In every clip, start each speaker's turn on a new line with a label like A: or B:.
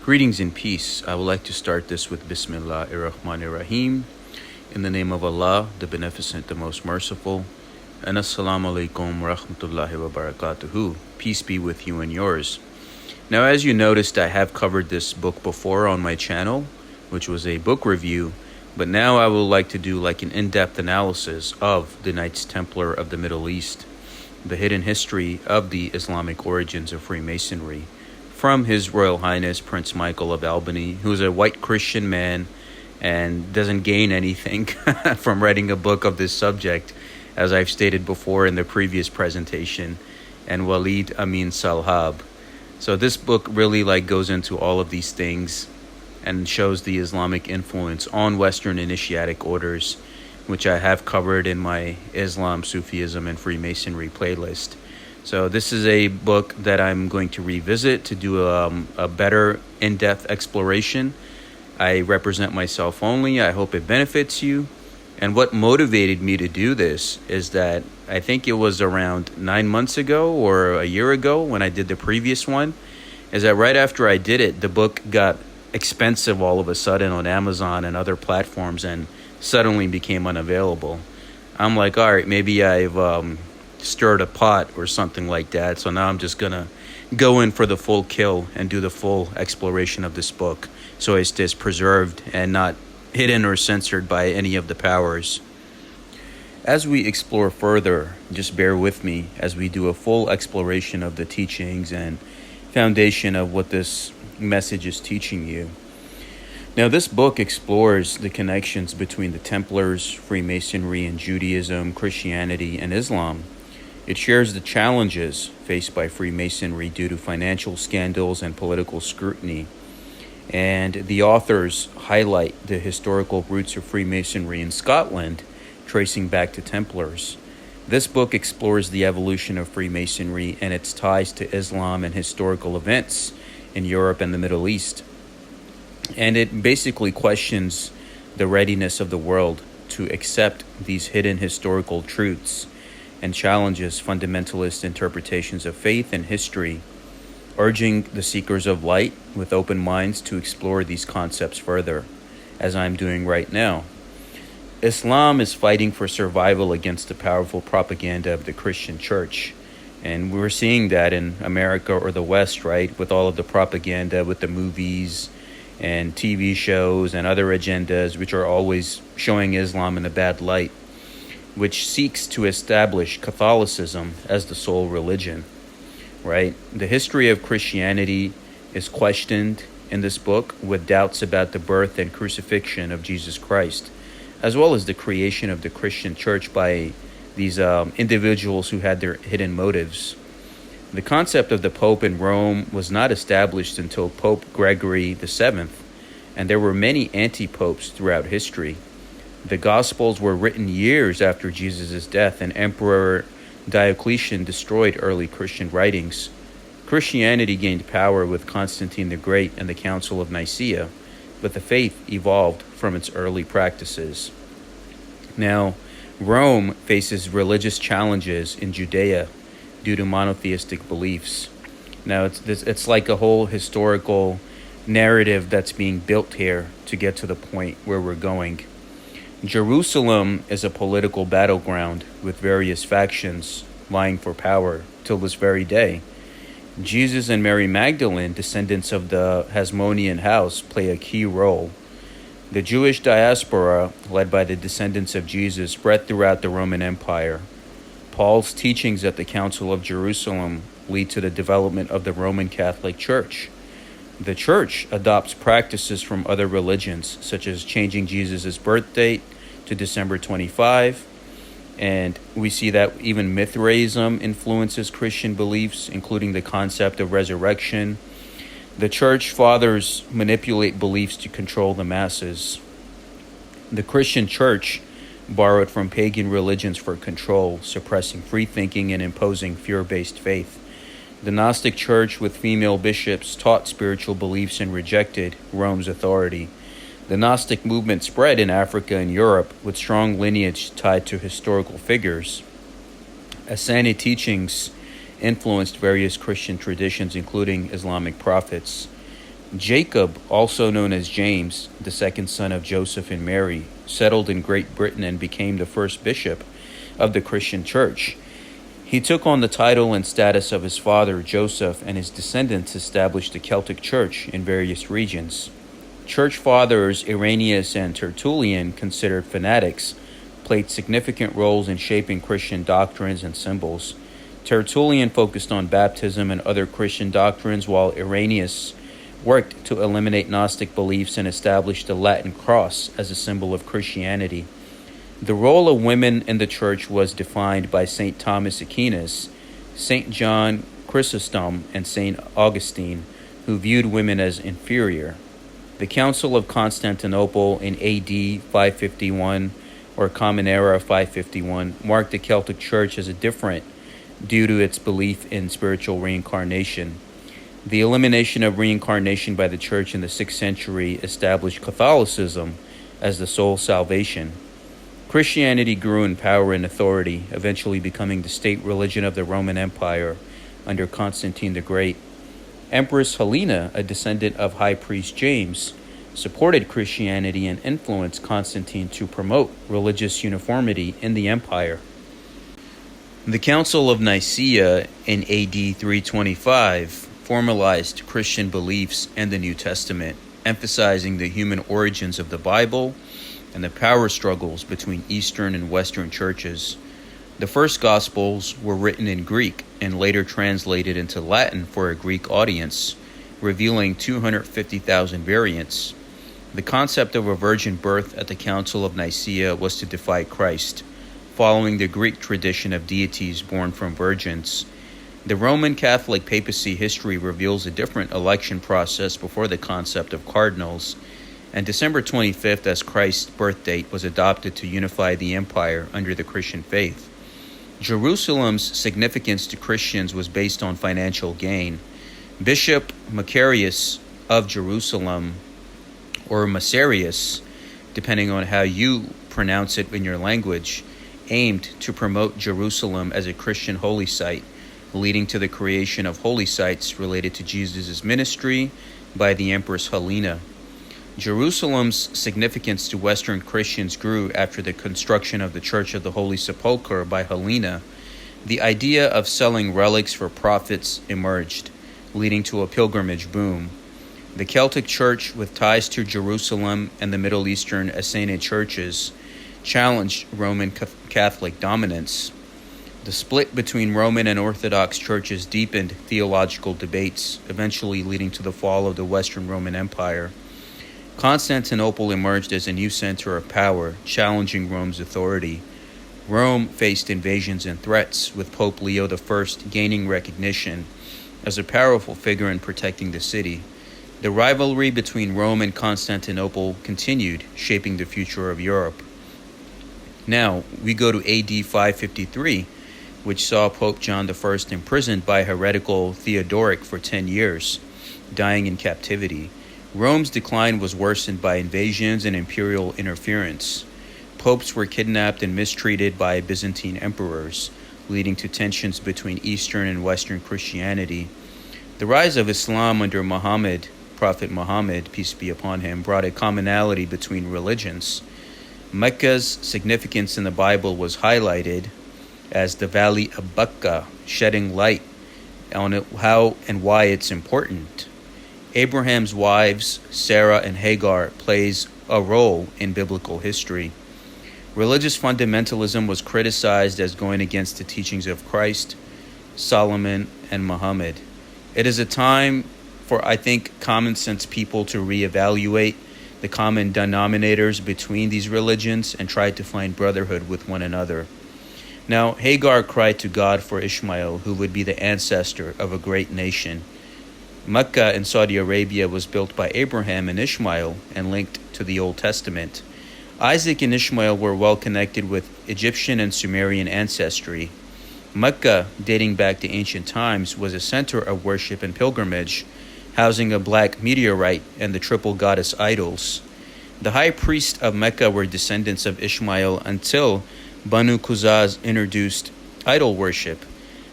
A: Greetings and peace. I would like to start this with Bismillahir-Rahmanir-Rahim. In the name of Allah, the Beneficent, the Most Merciful. And Assalamu alaikum wa rahmatullahi wa barakatuhu. Peace be with you and yours. Now, as you noticed, I have covered this book before on my channel, which was a book review. But now I would like to do an in-depth analysis of the Knights Templar of the Middle East, the hidden history of the Islamic origins of Freemasonry, from His Royal Highness Prince Michael of Albany, who's a white Christian man and doesn't gain anything from writing a book of this subject, as I've stated before in the previous presentation, and Walid Amin Salhab. So this book really goes into all of these things and shows the Islamic influence on Western initiatic orders, which I have covered in my Islam, Sufism, and Freemasonry playlist. So this is a book that I'm going to revisit to do a better in-depth exploration. I represent myself only. I hope it benefits you. And what motivated me to do this is that I think it was around 9 months ago or a year ago when I did the previous one, is that right after I did it, the book got expensive all of a sudden on Amazon and other platforms and suddenly became unavailable. I'm like, all right, maybe I've stirred a pot or something like that. So now I'm just going to go in for the full kill and do the full exploration of this book so it stays preserved and not hidden or censored by any of the powers. As we explore further, just bear with me as we do a full exploration of the teachings and foundation of what this message is teaching you. Now, this book explores the connections between the Templars, Freemasonry, and Judaism, Christianity, and Islam. It shares the challenges faced by Freemasonry due to financial scandals and political scrutiny. And the authors highlight the historical roots of Freemasonry in Scotland, tracing back to Templars. This book explores the evolution of Freemasonry and its ties to Islam and historical events in Europe and the Middle East. And it basically questions the readiness of the world to accept these hidden historical truths and challenges fundamentalist interpretations of faith and history, urging the seekers of light with open minds to explore these concepts further, as I'm doing right now. Islam is fighting for survival against the powerful propaganda of the Christian church. And we're seeing that in America or the West, right? With all of the propaganda, with the movies and TV shows and other agendas, which are always showing Islam in a bad light, which seeks to establish Catholicism as the sole religion, right? The history of Christianity is questioned in this book with doubts about the birth and crucifixion of Jesus Christ, as well as the creation of the Christian church by these individuals who had their hidden motives. The concept of the Pope in Rome was not established until Pope Gregory VII, and there were many anti-popes throughout history. The Gospels were written years after Jesus' death, and Emperor Diocletian destroyed early Christian writings. Christianity gained power with Constantine the Great and the Council of Nicaea, but the faith evolved from its early practices. Now, Rome faces religious challenges in Judea due to monotheistic beliefs. Now, it's like a whole historical narrative that's being built here to get to the point where we're going. Jerusalem is a political battleground with various factions vying for power till this very day. Jesus and Mary Magdalene, descendants of the Hasmonean house, play a key role. The Jewish diaspora, led by the descendants of Jesus, spread throughout the Roman Empire. Paul's teachings at the Council of Jerusalem lead to the development of the Roman Catholic Church. The Church adopts practices from other religions, such as changing Jesus' birth date to December 25, and we see that even Mithraism influences Christian beliefs, including the concept of resurrection. The Church Fathers manipulate beliefs to control the masses. The Christian Church borrowed from pagan religions for control, suppressing free thinking and imposing fear-based faith. The Gnostic Church, with female bishops, taught spiritual beliefs and rejected Rome's authority. The Gnostic movement spread in Africa and Europe with strong lineage tied to historical figures. Asani teachings influenced various Christian traditions, including Islamic prophets. Jacob, also known as James, the second son of Joseph and Mary, settled in Great Britain and became the first bishop of the Christian church. He took on the title and status of his father, Joseph, and his descendants established the Celtic Church in various regions. Church fathers Irenaeus and Tertullian, considered fanatics, played significant roles in shaping Christian doctrines and symbols. Tertullian focused on baptism and other Christian doctrines, while Irenaeus worked to eliminate Gnostic beliefs and establish the Latin cross as a symbol of Christianity. The role of women in the church was defined by St. Thomas Aquinas, St. John Chrysostom, and St. Augustine, who viewed women as inferior. The Council of Constantinople in AD 551, or Common Era 551, marked the Celtic Church as different due to its belief in spiritual reincarnation. The elimination of reincarnation by the Church in the 6th century established Catholicism as the sole salvation. Christianity grew in power and authority, eventually becoming the state religion of the Roman Empire under Constantine the Great. Empress Helena, a descendant of High Priest James, supported Christianity and influenced Constantine to promote religious uniformity in the empire. The Council of Nicaea in AD 325 formalized Christian beliefs and the New Testament, emphasizing the human origins of the Bible and the power struggles between Eastern and Western churches. The first Gospels were written in Greek and later translated into Latin for a Greek audience, revealing 250,000 variants. The concept of a virgin birth at the Council of Nicaea was to defy Christ, following the Greek tradition of deities born from virgins. The Roman Catholic papacy history reveals a different election process before the concept of cardinals, and December 25th as Christ's birth date was adopted to unify the empire under the Christian faith. Jerusalem's significance to Christians was based on financial gain. Bishop Macarius of Jerusalem, or Macarius, depending on how you pronounce it in your language, aimed to promote Jerusalem as a Christian holy site, leading to the creation of holy sites related to Jesus' ministry by the Empress Helena. Jerusalem's significance to Western Christians grew after the construction of the Church of the Holy Sepulchre by Helena. The idea of selling relics for profits emerged, leading to a pilgrimage boom. The Celtic Church, with ties to Jerusalem and the Middle Eastern Essene churches, challenged Roman Catholic dominance. The split between Roman and Orthodox churches deepened theological debates, eventually leading to the fall of the Western Roman Empire. Constantinople emerged as a new center of power, challenging Rome's authority. Rome faced invasions and threats, with Pope Leo I gaining recognition as a powerful figure in protecting the city. The rivalry between Rome and Constantinople continued, shaping the future of Europe. Now, we go to AD 553, which saw Pope John I imprisoned by heretical Theodoric for 10 years, dying in captivity. Rome's decline was worsened by invasions and imperial interference. Popes were kidnapped and mistreated by Byzantine emperors, leading to tensions between Eastern and Western Christianity. The rise of Islam under Prophet Muhammad, peace be upon him, brought a commonality between religions. Mecca's significance in the Bible was highlighted as the Valley of Bakka, shedding light on how and why it's important. Abraham's wives, Sarah and Hagar, plays a role in biblical history. Religious fundamentalism was criticized as going against the teachings of Christ, Solomon, and Muhammad. It is a time for, I think, common sense people to reevaluate the common denominators between these religions and try to find brotherhood with one another. Now, Hagar cried to God for Ishmael, who would be the ancestor of a great nation. Mecca in Saudi Arabia was built by Abraham and Ishmael and linked to the Old Testament. Isaac and Ishmael were well connected with Egyptian and Sumerian ancestry. Mecca, dating back to ancient times, was a center of worship and pilgrimage, housing a black meteorite and the triple goddess idols. The high priests of Mecca were descendants of Ishmael until Banu Quzaz introduced idol worship.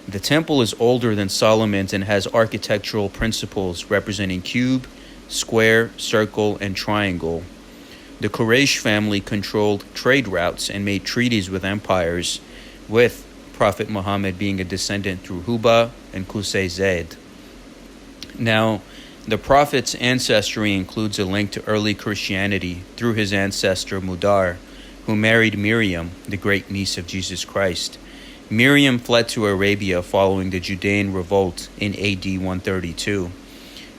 A: The temple is older than Solomon's and has architectural principles representing cube, square, circle, and triangle. The Quraysh family controlled trade routes and made treaties with empires, with Prophet Muhammad being a descendant through Huba and Qusay Zaid. Now, the Prophet's ancestry includes a link to early Christianity through his ancestor Mudar, who married Miriam, the great niece of Jesus Christ. Miriam fled to Arabia following the Judean revolt in AD 132.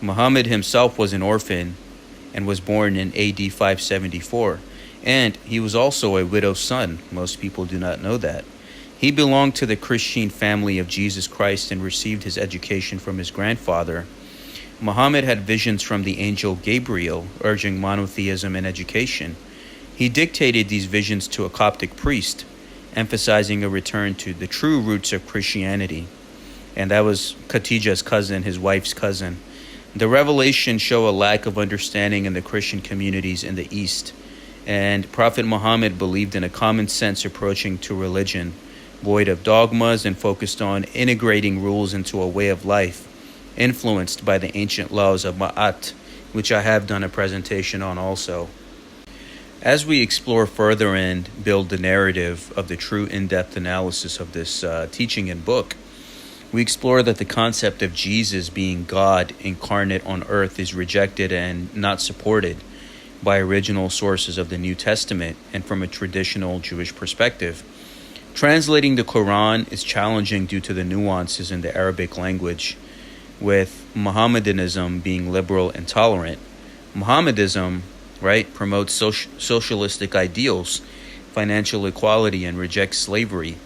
A: Muhammad himself was an orphan and was born in AD 574, and he was also a widow's son. Most people do not know that. He belonged to the Christian family of Jesus Christ and received his education from his grandfather. Muhammad had visions from the angel Gabriel urging monotheism and education. He dictated these visions to a Coptic priest, emphasizing a return to the true roots of Christianity. And that was Khadija's cousin, his wife's cousin. The revelations show a lack of understanding in the Christian communities in the East, and Prophet Muhammad believed in a common sense approaching to religion, void of dogmas and focused on integrating rules into a way of life, influenced by the ancient laws of Ma'at, which I have done a presentation on also. As we explore further and build the narrative of the true in-depth analysis of this teaching and book, we explore that the concept of Jesus being God incarnate on earth is rejected and not supported by original sources of the New Testament and from a traditional Jewish perspective. Translating the Quran is challenging due to the nuances in the Arabic language, with Mohammedanism being liberal and tolerant. Mohammedism, promotes socialistic ideals, financial equality, and rejects slavery.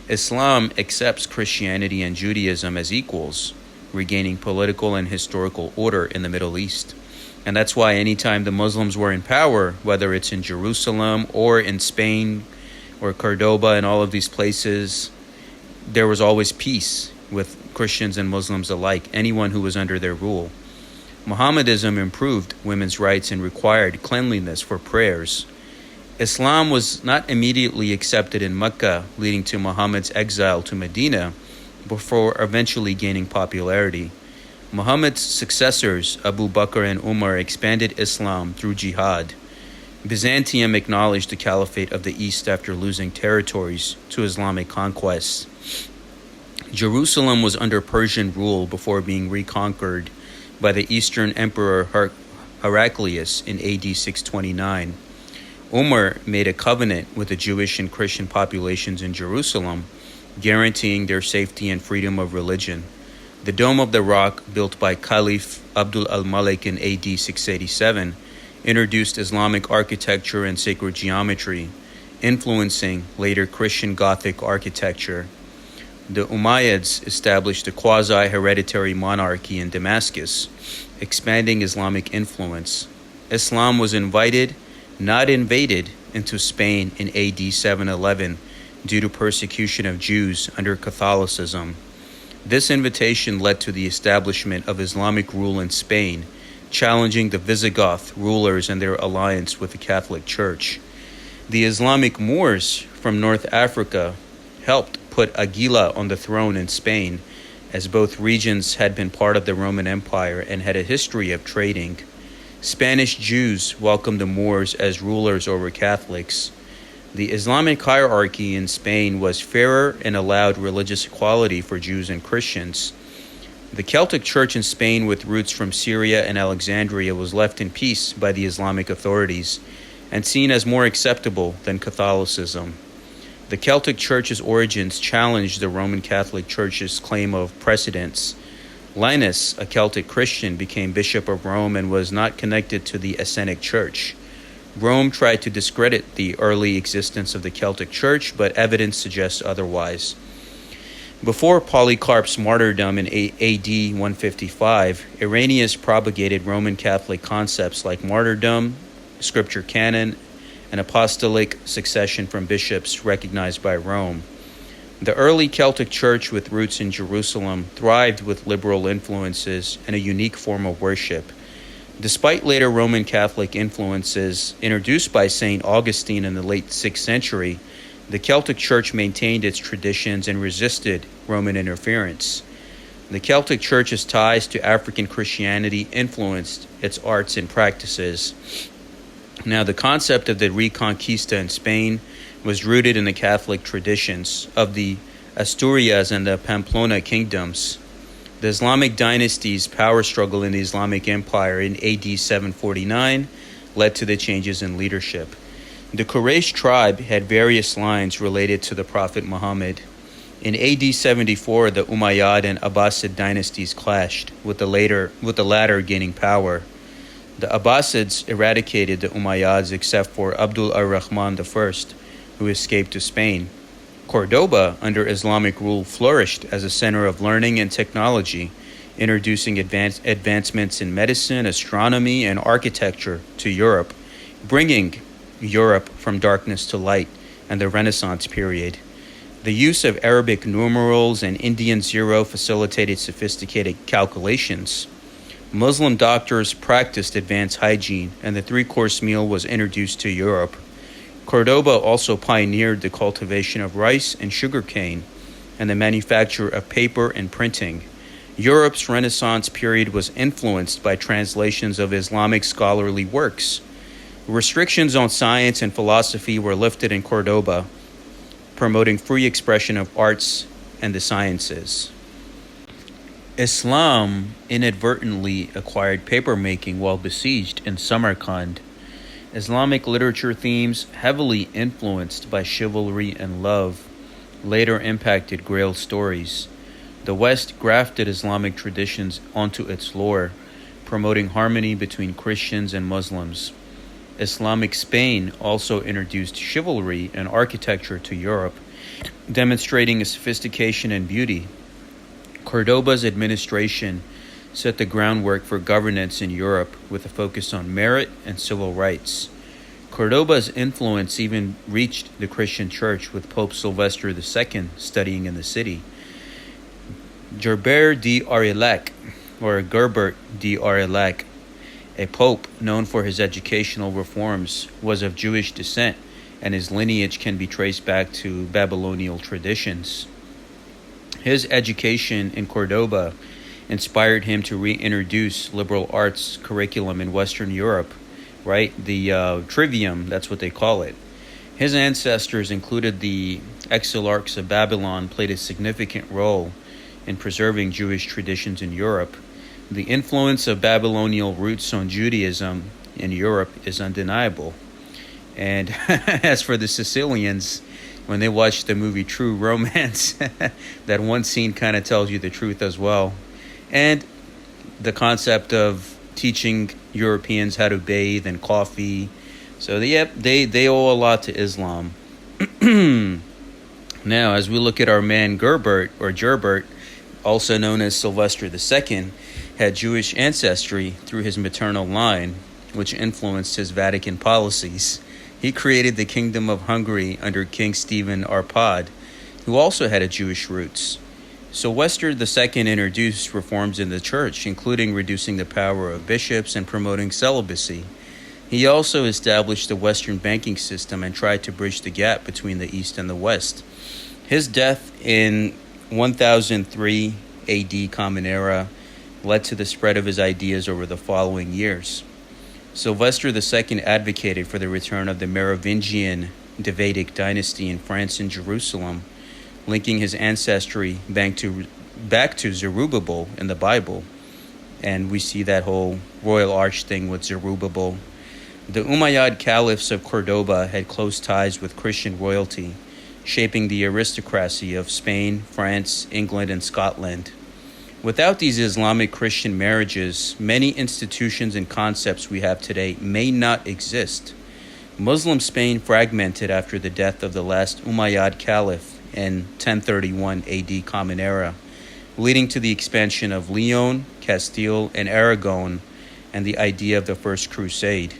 A: Islam accepts Christianity and Judaism as equals, regaining political and historical order in the Middle East. And that's why anytime the Muslims were in power, whether it's in Jerusalem or in Spain or Cordoba and all of these places, there was always peace with Christians and Muslims alike, anyone who was under their rule. Mohammedism improved women's rights and required cleanliness for prayers. Islam was not immediately accepted in Mecca, leading to Muhammad's exile to Medina, before eventually gaining popularity. Muhammad's successors, Abu Bakr and Umar, expanded Islam through jihad. Byzantium acknowledged the Caliphate of the East after losing territories to Islamic conquests. Jerusalem was under Persian rule before being reconquered by the Eastern Emperor Heraclius in AD 629. Umar made a covenant with the Jewish and Christian populations in Jerusalem, guaranteeing their safety and freedom of religion. The Dome of the Rock, built by Caliph Abdul al-Malik in AD 687, introduced Islamic architecture and sacred geometry, influencing later Christian Gothic architecture. The Umayyads established a quasi-hereditary monarchy in Damascus, expanding Islamic influence. Islam was invited, not invaded, into Spain in AD 711 due to persecution of Jews under Catholicism. This invitation led to the establishment of Islamic rule in Spain, challenging the Visigoth rulers and their alliance with the Catholic Church. The Islamic Moors from North Africa helped put Aguila on the throne in Spain, as both regions had been part of the Roman Empire and had a history of trading. Spanish Jews welcomed the Moors as rulers over Catholics. The Islamic hierarchy in Spain was fairer and allowed religious equality for Jews and Christians. The Celtic Church in Spain, with roots from Syria and Alexandria, was left in peace by the Islamic authorities and seen as more acceptable than Catholicism. The Celtic Church's origins challenged the Roman Catholic Church's claim of precedence. Linus, a Celtic Christian, became Bishop of Rome and was not connected to the Essenic Church. Rome tried to discredit the early existence of the Celtic Church, but evidence suggests otherwise. Before Polycarp's martyrdom in AD 155, Irenaeus propagated Roman Catholic concepts like martyrdom, scripture canon, and apostolic succession from bishops recognized by Rome. The early Celtic Church, with roots in Jerusalem, thrived with liberal influences and a unique form of worship. Despite later Roman Catholic influences introduced by St. Augustine in the late 6th century, the Celtic Church maintained its traditions and resisted Roman interference. The Celtic Church's ties to African Christianity influenced its arts and practices. Now, the concept of the Reconquista in Spain was rooted in the Catholic traditions of the Asturias and the Pamplona kingdoms. The Islamic dynasty's power struggle in the Islamic Empire in AD 749 led to the changes in leadership. The Quraysh tribe had various lines related to the Prophet Muhammad. In AD 74, the Umayyad and Abbasid dynasties clashed, with the latter gaining power. The Abbasids eradicated the Umayyads except for Abdul ar-Rahman I, who escaped to Spain. Cordoba, under Islamic rule, flourished as a center of learning and technology, introducing advancements in medicine, astronomy, and architecture to Europe, bringing Europe from darkness to light and the Renaissance period. The use of Arabic numerals and Indian zero facilitated sophisticated calculations. Muslim doctors practiced advanced hygiene, and the three-course meal was introduced to Europe. Cordoba also pioneered the cultivation of rice and sugarcane and the manufacture of paper and printing. Europe's Renaissance period was influenced by translations of Islamic scholarly works. Restrictions on science and philosophy were lifted in Cordoba, promoting free expression of arts and the sciences. Islam inadvertently acquired papermaking while besieged in Samarkand. Islamic literature themes, heavily influenced by chivalry and love, later impacted Grail stories. The West grafted Islamic traditions onto its lore, promoting harmony between Christians and Muslims. Islamic Spain also introduced chivalry and architecture to Europe, demonstrating a sophistication and beauty. Cordoba's administration set the groundwork for governance in Europe with a focus on merit and civil rights. Cordoba's influence even reached the Christian church, with Pope Sylvester II studying in the city. Gerbert d'Aurillac, or Gerbert d'Aurillac, a pope known for his educational reforms, was of Jewish descent, and his lineage can be traced back to Babylonian traditions. His education in Cordoba inspired him to reintroduce liberal arts curriculum in Western Europe, right? The trivium, that's what they call it. His ancestors included the exilarchs of Babylon, played a significant role in preserving Jewish traditions in Europe. The influence of Babylonian roots on Judaism in Europe is undeniable. And as for the Sicilians, when they watch the movie True Romance, that one scene kind of tells you the truth as well. And the concept of teaching Europeans how to bathe and coffee. So they owe a lot to Islam. Now, as we look at our man Gerbert, also known as Sylvester II, had Jewish ancestry through his maternal line, which influenced his Vatican policies. He created the Kingdom of Hungary under King Stephen Arpad, who also had a Jewish roots. Sylvester II introduced reforms in the church, including reducing the power of bishops and promoting celibacy. He also established the Western banking system and tried to bridge the gap between the East and the West. His death in 1003 AD Common Era led to the spread of his ideas over the following years. Sylvester II advocated for the return of the Merovingian Davidic dynasty in France and Jerusalem, linking his ancestry back to Zerubbabel in the Bible. And we see that whole royal arch thing with Zerubbabel. The Umayyad caliphs of Cordoba had close ties with Christian royalty, shaping the aristocracy of Spain, France, England, and Scotland. Without these Islamic Christian marriages, many institutions and concepts we have today may not exist. Muslim Spain fragmented after the death of the last Umayyad caliph in 1031 AD Common Era, leading to the expansion of Leon, Castile, and Aragon, and the idea of the First Crusade.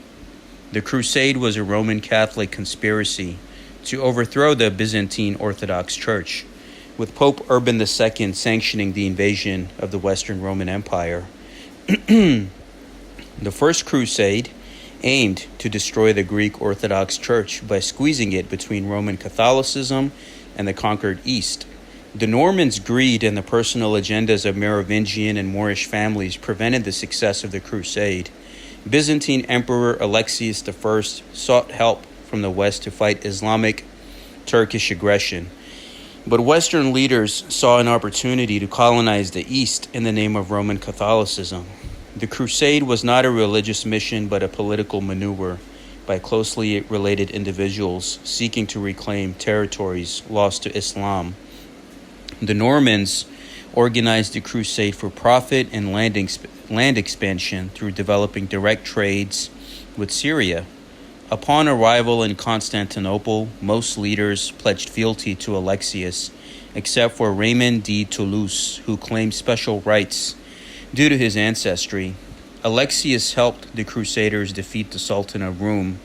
A: The Crusade was a Roman Catholic conspiracy to overthrow the Byzantine Orthodox Church, with Pope Urban II sanctioning the invasion of the Western Roman Empire. The First Crusade aimed to destroy the Greek Orthodox Church by squeezing it between Roman Catholicism and the conquered East. The Normans' greed and the personal agendas of Merovingian and Moorish families prevented the success of the crusade. Byzantine Emperor Alexius I sought help from the West to fight Islamic Turkish aggression. But Western leaders saw an opportunity to colonize the East in the name of Roman Catholicism. The crusade was not a religious mission but a political maneuver by closely related individuals seeking to reclaim territories lost to Islam. The Normans organized the crusade for profit and land expansion through developing direct trades with Syria. Upon arrival in Constantinople, most leaders pledged fealty to Alexius, except for Raymond de Toulouse, who claimed special rights due to his ancestry. Alexius helped the Crusaders defeat the Sultan of Rome,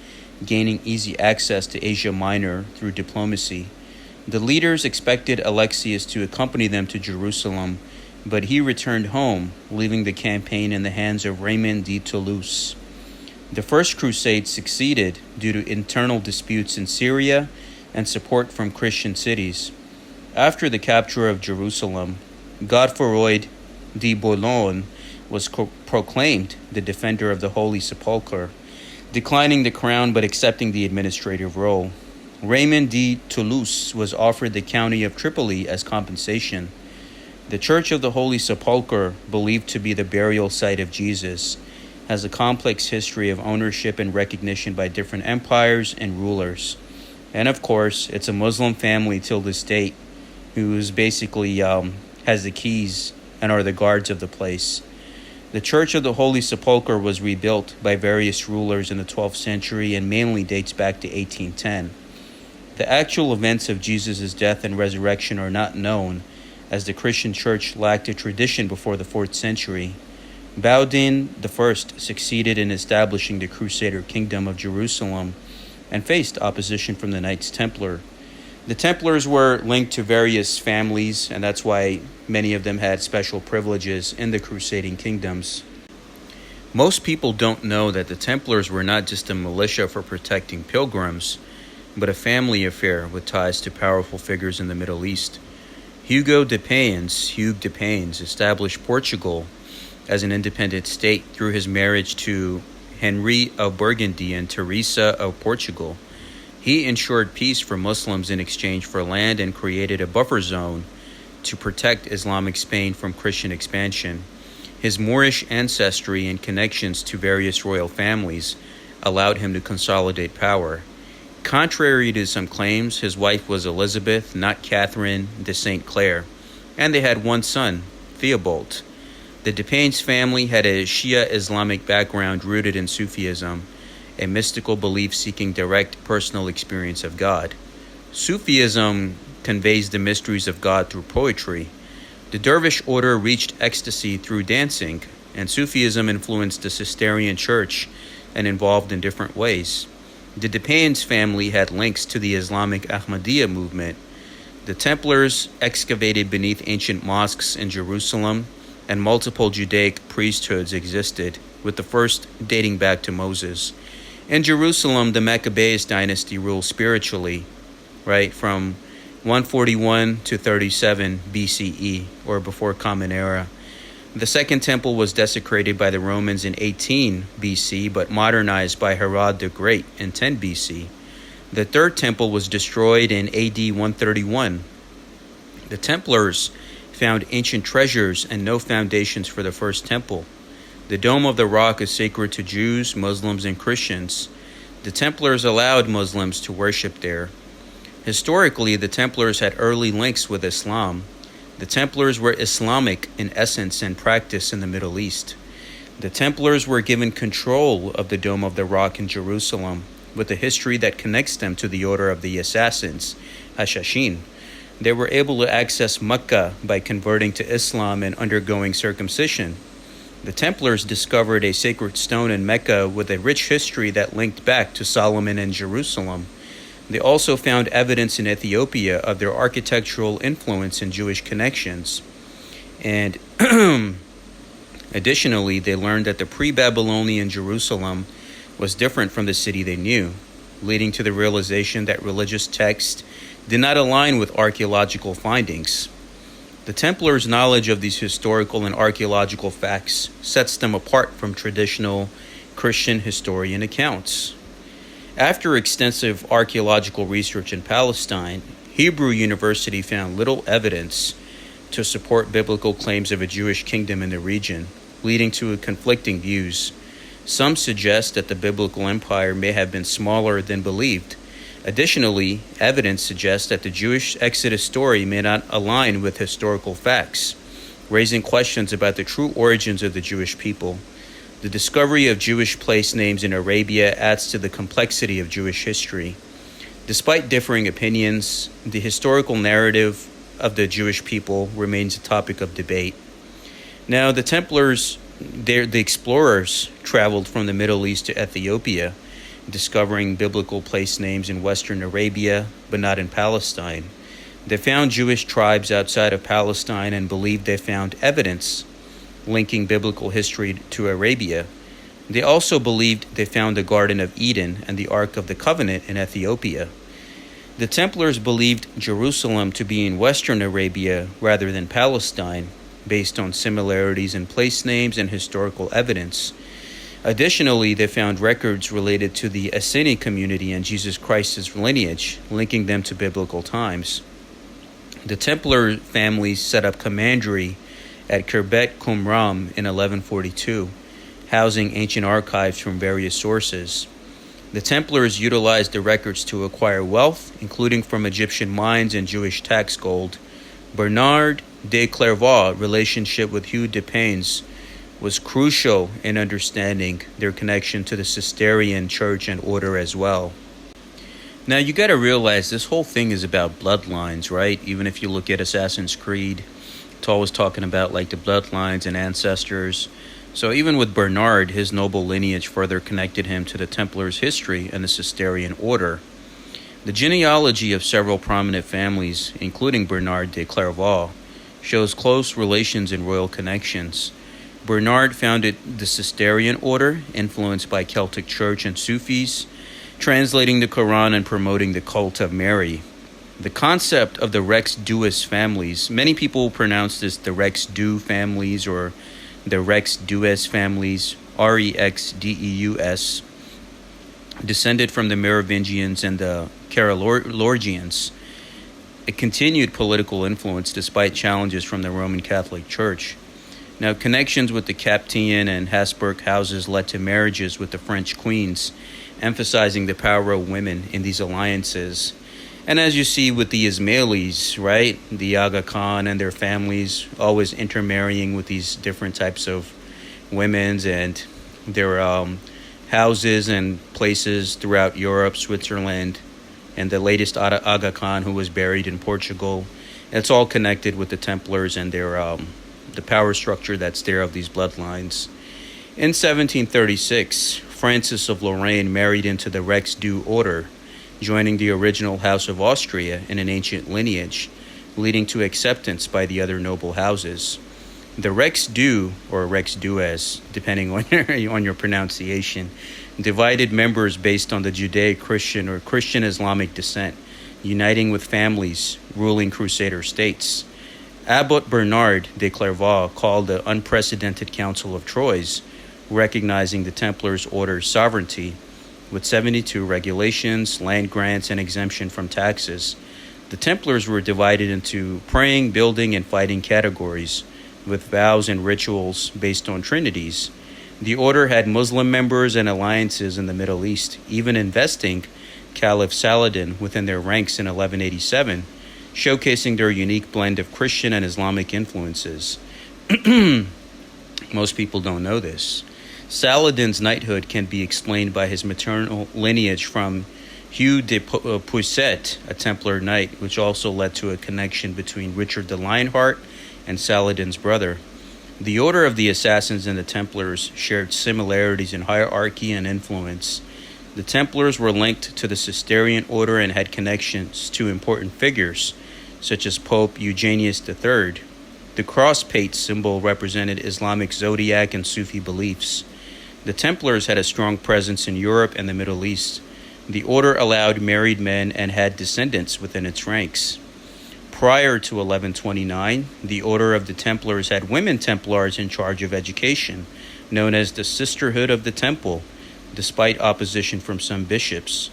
A: gaining easy access to Asia Minor through diplomacy. The leaders expected Alexius to accompany them to Jerusalem, but he returned home, leaving the campaign in the hands of Raymond de Toulouse. The First Crusade succeeded due to internal disputes in Syria and support from Christian cities. After the capture of Jerusalem, Godefroy de Bouillon was proclaimed the defender of the Holy Sepulchre, declining the crown but accepting the administrative role. Raymond de Toulouse was offered the county of Tripoli as compensation. The Church of the Holy Sepulchre, believed to be the burial site of Jesus, has a complex history of ownership and recognition by different empires and rulers. And of course, it's a Muslim family till this date who's basically has the keys and are the guards of the place. The Church of the Holy Sepulchre was rebuilt by various rulers in the 12th century and mainly dates back to 1810. The actual events of Jesus' death and resurrection are not known, as the Christian church lacked a tradition before the 4th century. Baudin I succeeded in establishing the Crusader kingdom of Jerusalem and faced opposition from the Knights Templar. The Templars were linked to various families, and that's why many of them had special privileges in the crusading kingdoms. Most people don't know that the Templars were not just a militia for protecting pilgrims, but a family affair with ties to powerful figures in the Middle East. Hugues de Payens established Portugal as an independent state through his marriage to Henry of Burgundy and Teresa of Portugal. He ensured peace for Muslims in exchange for land and created a buffer zone to protect Islamic Spain from Christian expansion. His Moorish ancestry and connections to various royal families allowed him to consolidate power. Contrary to some claims, his wife was Elizabeth, not Catherine de St. Clair, and they had one son, Theobald. The de Payens family had a Shia Islamic background rooted in Sufism, a mystical belief seeking direct personal experience of God. Sufism conveys the mysteries of God through poetry. The dervish order reached ecstasy through dancing, and Sufism influenced the Cistercian church and evolved in different ways. The de Payens family had links to the Islamic Ahmadiyya movement. The Templars excavated beneath ancient mosques in Jerusalem, and multiple Judaic priesthoods existed, with the first dating back to Moses. In Jerusalem, the Maccabees dynasty ruled spiritually, from 141 to 37 BCE, or before Common Era. The Second Temple was desecrated by the Romans in 18 BC, but modernized by Herod the Great in 10 BC. The Third Temple was destroyed in AD 131. The Templars found ancient treasures and no foundations for the First Temple. The Dome of the Rock is sacred to Jews, Muslims, and Christians. The Templars allowed Muslims to worship there. Historically, the Templars had early links with Islam. The Templars were Islamic in essence and practice in the Middle East. The Templars were given control of the Dome of the Rock in Jerusalem, with a history that connects them to the Order of the Assassins, Hashashin. They were able to access Mecca by converting to Islam and undergoing circumcision. The Templars discovered a sacred stone in Mecca with a rich history that linked back to Solomon and Jerusalem. They also found evidence in Ethiopia of their architectural influence and Jewish connections. And additionally, they learned that the pre-Babylonian Jerusalem was different from the city they knew, leading to the realization that religious texts did not align with archaeological findings. The Templars' knowledge of these historical and archaeological facts sets them apart from traditional Christian historian accounts. After extensive archaeological research in Palestine, Hebrew University found little evidence to support biblical claims of a Jewish kingdom in the region, leading to conflicting views. Some suggest that the biblical empire may have been smaller than believed. Additionally, evidence suggests that the Jewish Exodus story may not align with historical facts, raising questions about the true origins of the Jewish people. The discovery of Jewish place names in Arabia adds to the complexity of Jewish history. Despite differing opinions, the historical narrative of the Jewish people remains a topic of debate. Now, the Templars, the explorers, traveled from the Middle East to Ethiopia, discovering biblical place names in Western Arabia, but not in Palestine. They found Jewish tribes outside of Palestine and believed they found evidence linking biblical history to Arabia. They also believed they found the Garden of Eden and the Ark of the Covenant in Ethiopia. The Templars believed Jerusalem to be in Western Arabia rather than Palestine, based on similarities in place names and historical evidence. Additionally, they found records related to the Essene community and Jesus Christ's lineage, linking them to biblical times. The Templar family set up commandery at Khirbet Qumran in 1142, housing ancient archives from various sources. The Templars utilized the records to acquire wealth, including from Egyptian mines and Jewish tax gold. Bernard de Clairvaux' relationship with Hugh de Payens was crucial in understanding their connection to the Cistercian church and order as well. Now, you got to realize this whole thing is about bloodlines, right? Even if you look at Assassin's Creed, it's always talking about like the bloodlines and ancestors. So even with Bernard, his noble lineage further connected him to the Templars' history and the Cistercian order. The genealogy of several prominent families, including Bernard de Clairvaux, shows close relations and royal connections. Bernard founded the Cistercian order, influenced by Celtic church and Sufis, translating the Quran and promoting the cult of Mary. The concept of the Rex Duus families, many people pronounce this the Rex Du families or the Rex Dues families, Rexdeus, descended from the Merovingians and the Carolingians. It continued political influence despite challenges from the Roman Catholic Church. Now, connections with the Capetian and Habsburg houses led to marriages with the French queens, emphasizing the power of women in these alliances. And as you see with the Ismailis, right, the Aga Khan and their families always intermarrying with these different types of women's and their houses and places throughout Europe, Switzerland, and the latest Aga Khan who was buried in Portugal. It's all connected with the Templars and their the power structure that's there of these bloodlines. In 1736, Francis of Lorraine married into the Rex Du order, joining the original House of Austria in an ancient lineage, leading to acceptance by the other noble houses. The Rex Du, or Rex Dues, depending on your pronunciation, divided members based on the Judeo-Christian or Christian-Islamic descent, uniting with families ruling Crusader states. Abbot Bernard de Clairvaux called the unprecedented Council of Troyes, recognizing the Templars' order's sovereignty, with 72 regulations, land grants, and exemption from taxes. The Templars were divided into praying, building, and fighting categories, with vows and rituals based on trinities. The order had Muslim members and alliances in the Middle East, even investing Caliph Saladin within their ranks in 1187, showcasing their unique blend of Christian and Islamic influences. Most people don't know this. Saladin's knighthood can be explained by his maternal lineage from Hugh de Puiset, a Templar knight, which also led to a connection between Richard the Lionheart and Saladin's brother. The Order of the Assassins and the Templars shared similarities in hierarchy and influence. The Templars were linked to the Cistercian order and had connections to important figures, such as Pope Eugenius III. The cross-pate symbol represented Islamic zodiac and Sufi beliefs. The Templars had a strong presence in Europe and the Middle East. The order allowed married men and had descendants within its ranks. Prior to 1129, the Order of the Templars had women Templars in charge of education, known as the Sisterhood of the Temple, despite opposition from some bishops.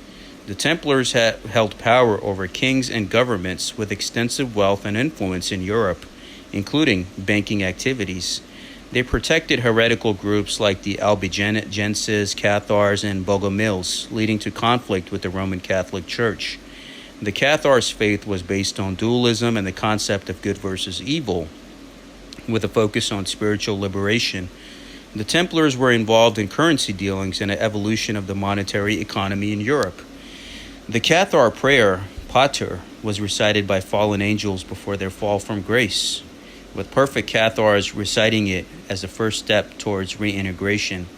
A: The Templars held power over kings and governments with extensive wealth and influence in Europe, including banking activities. They protected heretical groups like the Albigenses, Cathars, and Bogomils, leading to conflict with the Roman Catholic Church. The Cathars' faith was based on dualism and the concept of good versus evil, with a focus on spiritual liberation. The Templars were involved in currency dealings and an evolution of the monetary economy in Europe. The Cathar prayer, Pater, was recited by fallen angels before their fall from grace, with perfect Cathars reciting it as the first step towards reintegration.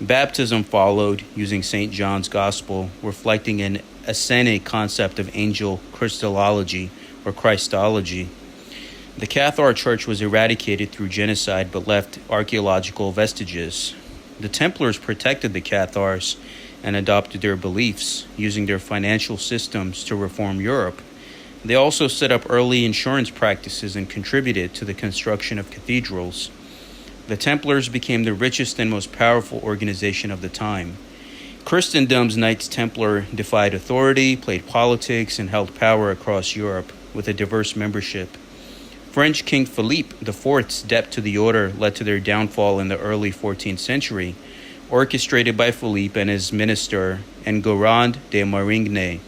A: Baptism followed, using St. John's Gospel, reflecting an Essenic concept of angel Christology or Christology. The Cathar Church was eradicated through genocide but left archaeological vestiges. The Templars protected the Cathars and adopted their beliefs, using their financial systems to reform Europe. They also set up early insurance practices and contributed to the construction of cathedrals. The Templars became the richest and most powerful organization of the time. Christendom's Knights Templar defied authority, played politics, and held power across Europe with a diverse membership. French King Philippe IV's debt to the order led to their downfall in the early 14th century, orchestrated by Philippe and his minister, Enguerrand de Marigny.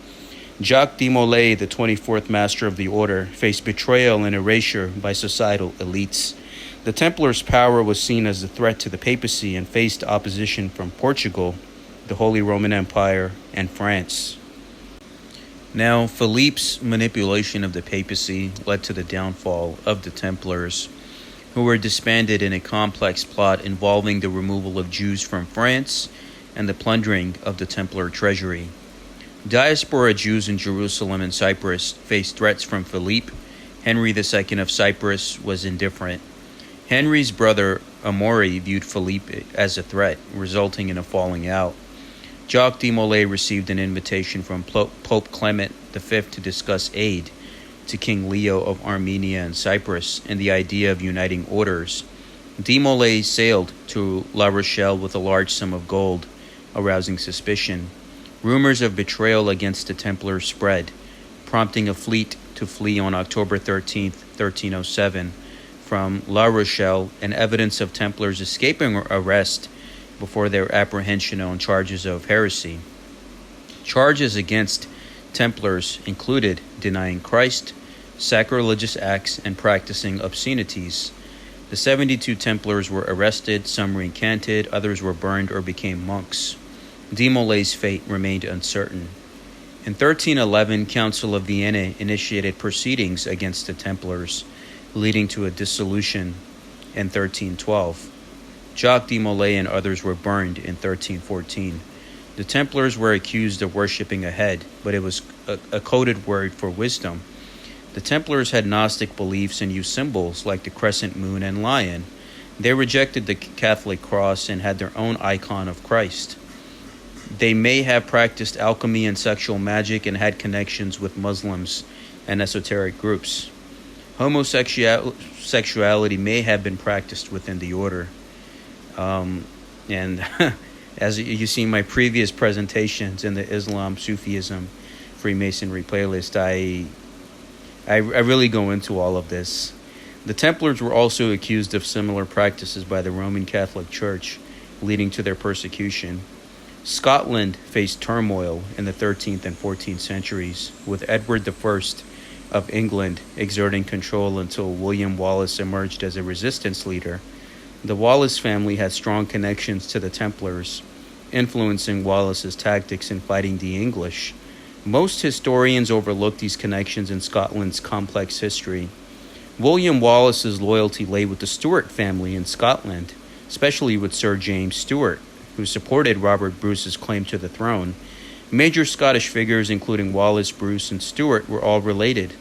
A: Jacques de Molay, the 24th master of the order, faced betrayal and erasure by societal elites. The Templars' power was seen as a threat to the papacy and faced opposition from Portugal, the Holy Roman Empire, and France. Now, Philippe's manipulation of the papacy led to the downfall of the Templars, who were disbanded in a complex plot involving the removal of Jews from France and the plundering of the Templar treasury. Diaspora Jews in Jerusalem and Cyprus faced threats from Philippe. Henry II of Cyprus was indifferent. Henry's brother Amaury viewed Philippe as a threat, resulting in a falling out. Jacques de Molay received an invitation from Pope Clement V to discuss aid to King Leo of Armenia and Cyprus and the idea of uniting orders. De Molay sailed to La Rochelle with a large sum of gold, arousing suspicion. Rumors of betrayal against the Templars spread, prompting a fleet to flee on October 13, 1307, from La Rochelle, and evidence of Templars escaping arrest before their apprehension on charges of heresy. Charges against Templars included denying Christ, sacrilegious acts, and practicing obscenities. The 72 Templars were arrested, some recanted, others were burned or became monks. De Molay's fate remained uncertain. In 1311, Council of Vienna initiated proceedings against the Templars, leading to a dissolution in 1312. Jacques de Molay and others were burned in 1314. The Templars were accused of worshipping a head, but it was a coded word for wisdom. The Templars had Gnostic beliefs and used symbols like the crescent moon and lion. They rejected the Catholic cross and had their own icon of Christ. They may have practiced alchemy and sexual magic and had connections with Muslims and esoteric groups. Homosexuality may have been practiced within the order. And as you see in my previous presentations in the Islam, Sufism, Freemasonry playlist, I really go into all of this. The Templars were also accused of similar practices by the Roman Catholic Church, leading to their persecution. Scotland faced turmoil in the 13th and 14th centuries, with Edward I of England exerting control until William Wallace emerged as a resistance leader. The Wallace family had strong connections to the Templars, influencing Wallace's tactics in fighting the English. Most historians overlook these connections in Scotland's complex history. William Wallace's loyalty lay with the Stuart family in Scotland, especially with Sir James Stuart, who supported Robert Bruce's claim to the throne. Major Scottish figures, including Wallace, Bruce, and Stuart, were all related.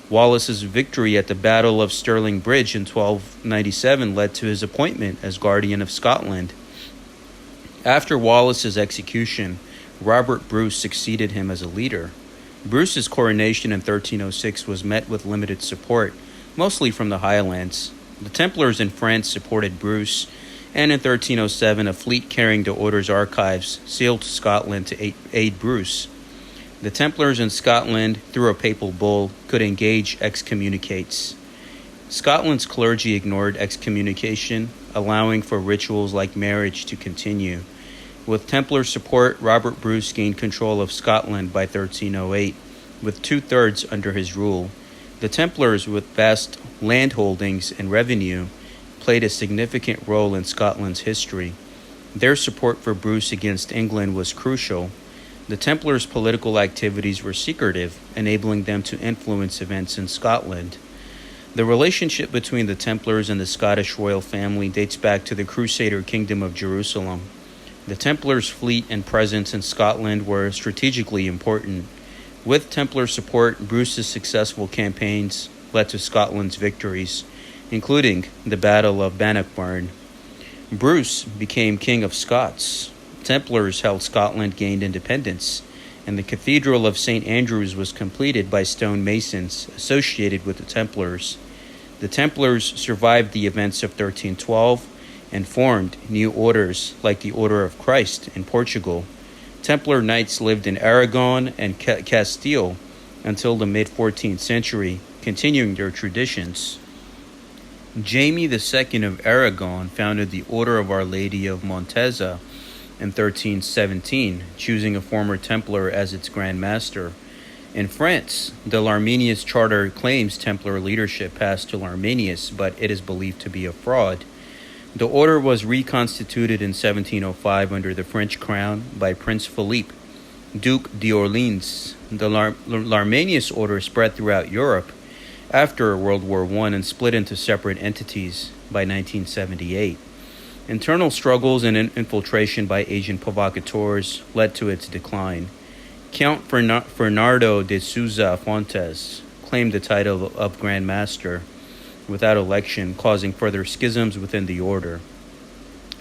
A: Wallace's victory at the Battle of Stirling Bridge in 1297 led to his appointment as Guardian of Scotland. After Wallace's execution, Robert Bruce succeeded him as a leader. Bruce's coronation in 1306 was met with limited support, mostly from the Highlands. The Templars in France supported Bruce, and in 1307 a fleet carrying the Order's archives sailed to Scotland to aid Bruce. The Templars in Scotland, through a papal bull, could engage excommunicates. Scotland's clergy ignored excommunication, allowing for rituals like marriage to continue. With Templar support, Robert Bruce gained control of Scotland by 1308, with 2/3 under his rule. The Templars, with vast landholdings and revenue, played a significant role in Scotland's history. Their support for Bruce against England was crucial. The Templars' political activities were secretive, enabling them to influence events in Scotland. The relationship between the Templars and the Scottish royal family dates back to the Crusader Kingdom of Jerusalem. The Templars' fleet and presence in Scotland were strategically important. With Templar support, Bruce's successful campaigns led to Scotland's victories, including the Battle of Bannockburn. Bruce became King of Scots. Templars held Scotland gained independence, and the Cathedral of St. Andrews was completed by stone masons associated with the Templars. The Templars survived the events of 1312 and formed new orders like the Order of Christ in Portugal. Templar knights lived in Aragon and Castile until the mid-14th century, continuing their traditions. Jaime II of Aragon founded the Order of Our Lady of Montesa in 1317, choosing a former Templar as its Grand Master. In France, the L'arminius Charter claims Templar leadership passed to L'arminius, but it is believed to be a fraud. The order was reconstituted in 1705 under the French crown by Prince Philippe, Duc d'Orléans. The L'arminius order spread throughout Europe after World War I and split into separate entities by 1978. Internal struggles and infiltration by Asian provocateurs led to its decline. Count Fernando de Souza Fontes claimed the title of Grand Master without election, causing further schisms within the order.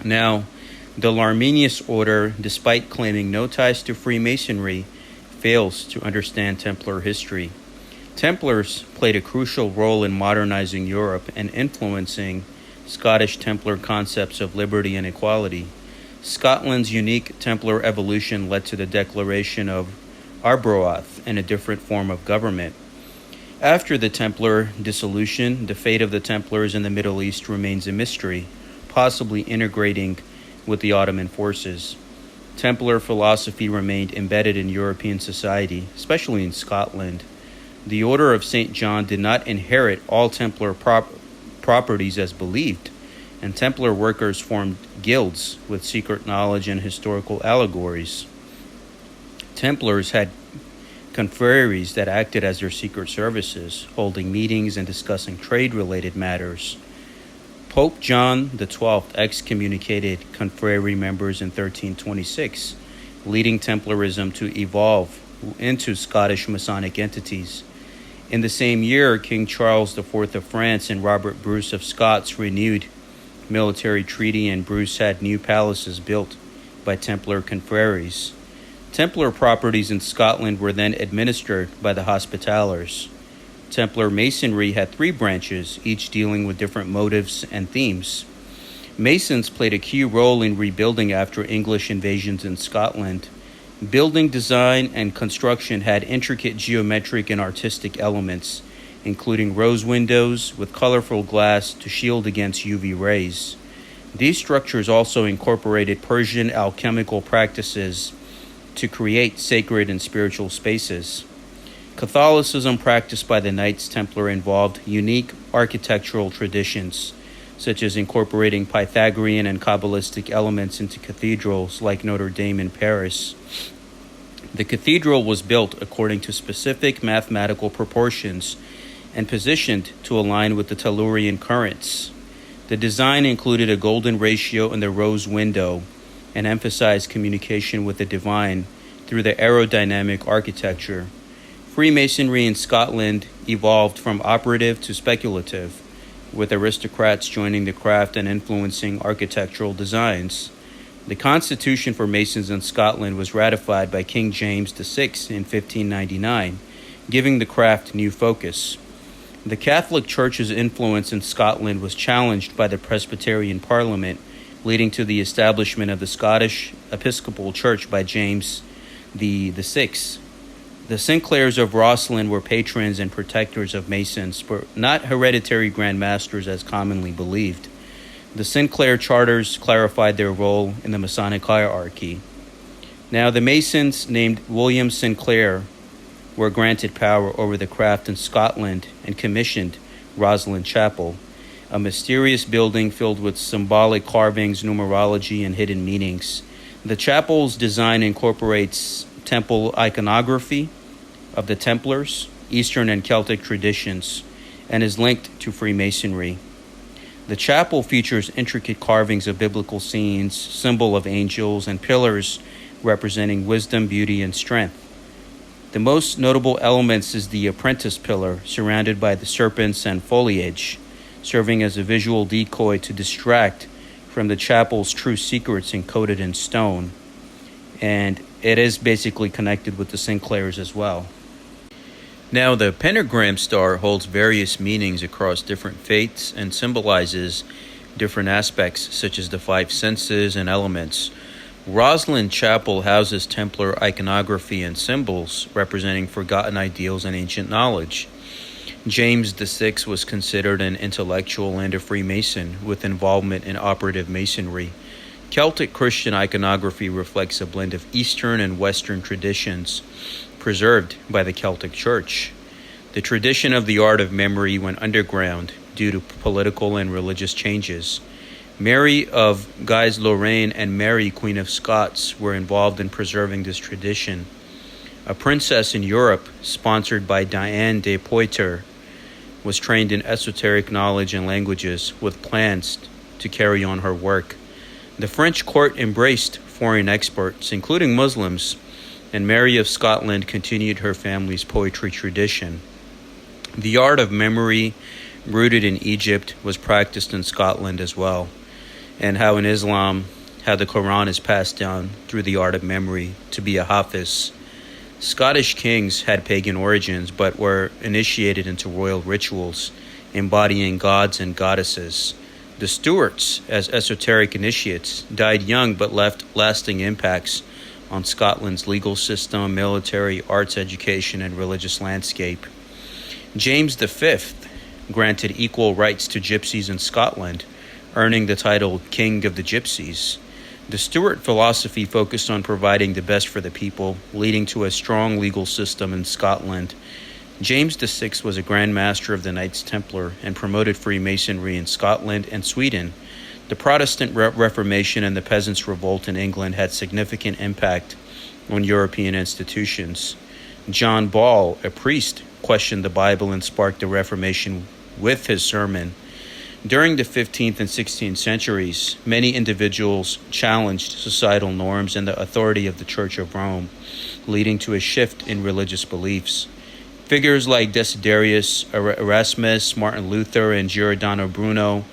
A: Now, the L'arminius order, despite claiming no ties to Freemasonry, fails to understand Templar history. Templars played a crucial role in modernizing Europe and influencing Scottish Templar concepts of liberty and equality. Scotland's unique Templar evolution led to the declaration of Arbroath and a different form of government. After the Templar dissolution, the fate of the Templars in the Middle East remains a mystery, possibly integrating with the Ottoman forces. Templar philosophy remained embedded in European society, especially in Scotland. The Order of St. John did not inherit all Templar properties as believed, and Templar workers formed guilds with secret knowledge and historical allegories. Templars had confreries that acted as their secret services, holding meetings and discussing trade-related matters. Pope John XII excommunicated confrery members in 1326, leading Templarism to evolve into Scottish Masonic entities. In the same year, King Charles IV of France and Robert Bruce of Scots renewed military treaty, and Bruce had new palaces built by Templar confreries. Templar properties in Scotland were then administered by the Hospitallers. Templar Masonry had 3 branches, each dealing with different motives and themes. Masons played a key role in rebuilding after English invasions in Scotland. Building design and construction had intricate geometric and artistic elements, including rose windows with colorful glass to shield against UV rays. These structures also incorporated Persian alchemical practices to create sacred and spiritual spaces. Catholicism practiced by the Knights Templar involved unique architectural traditions, such as incorporating Pythagorean and Kabbalistic elements into cathedrals like Notre Dame in Paris. The cathedral was built according to specific mathematical proportions and positioned to align with the Tellurian currents. The design included a golden ratio in the rose window and emphasized communication with the divine through the aerodynamic architecture. Freemasonry in Scotland evolved from operative to speculative, with aristocrats joining the craft and influencing architectural designs. The Constitution for Masons in Scotland was ratified by King James VI in 1599, giving the craft new focus. The Catholic Church's influence in Scotland was challenged by the Presbyterian Parliament, leading to the establishment of the Scottish Episcopal Church by James VI. The Sinclairs of Rosslyn were patrons and protectors of Masons, but not hereditary Grand Masters as commonly believed. The Sinclair charters clarified their role in the Masonic hierarchy. Now, the Masons named William Sinclair were granted power over the craft in Scotland and commissioned Rosslyn Chapel, a mysterious building filled with symbolic carvings, numerology, and hidden meanings. The chapel's design incorporates temple iconography of the Templars, Eastern and Celtic traditions, and is linked to Freemasonry. The chapel features intricate carvings of biblical scenes, symbol of angels, and pillars representing wisdom, beauty, and strength. The most notable elements is the apprentice pillar, surrounded by the serpents and foliage, serving as a visual decoy to distract from the chapel's true secrets encoded in stone. And it is basically connected with the Sinclairs as well. Now, the pentagram star holds various meanings across different faiths and symbolizes different aspects, such as the five senses and elements. Rosslyn Chapel houses Templar iconography and symbols representing forgotten ideals and ancient knowledge. James VI was considered an intellectual and a Freemason with involvement in operative masonry. Celtic Christian iconography reflects a blend of Eastern and Western traditions preserved by the Celtic Church. The tradition of the art of memory went underground due to political and religious changes. Mary of Guise-Lorraine and Mary, Queen of Scots, were involved in preserving this tradition. A princess in Europe, sponsored by Diane de Poitiers, was trained in esoteric knowledge and languages with plans to carry on her work. The French court embraced foreign experts, including Muslims, and Mary of Scotland continued her family's poetry tradition. The art of memory, rooted in Egypt, was practiced in Scotland as well, and how in Islam, how the Quran is passed down through the art of memory to be a hafiz. Scottish kings had pagan origins, but were initiated into royal rituals, embodying gods and goddesses. The Stuarts, as esoteric initiates, died young but left lasting impacts on Scotland's legal system, military, arts education, and religious landscape. James V granted equal rights to gypsies in Scotland, earning the title King of the Gypsies. The Stuart philosophy focused on providing the best for the people, leading to a strong legal system in Scotland. James VI was a Grand Master of the Knights Templar and promoted Freemasonry in Scotland and Sweden. The Protestant Reformation and the Peasants' Revolt in England had significant impact on European institutions. John Ball, a priest, questioned the Bible and sparked the Reformation with his sermon. During the 15th and 16th centuries, many individuals challenged societal norms and the authority of the Church of Rome, leading to a shift in religious beliefs. Figures like Desiderius, Erasmus, Martin Luther, and Giordano Bruno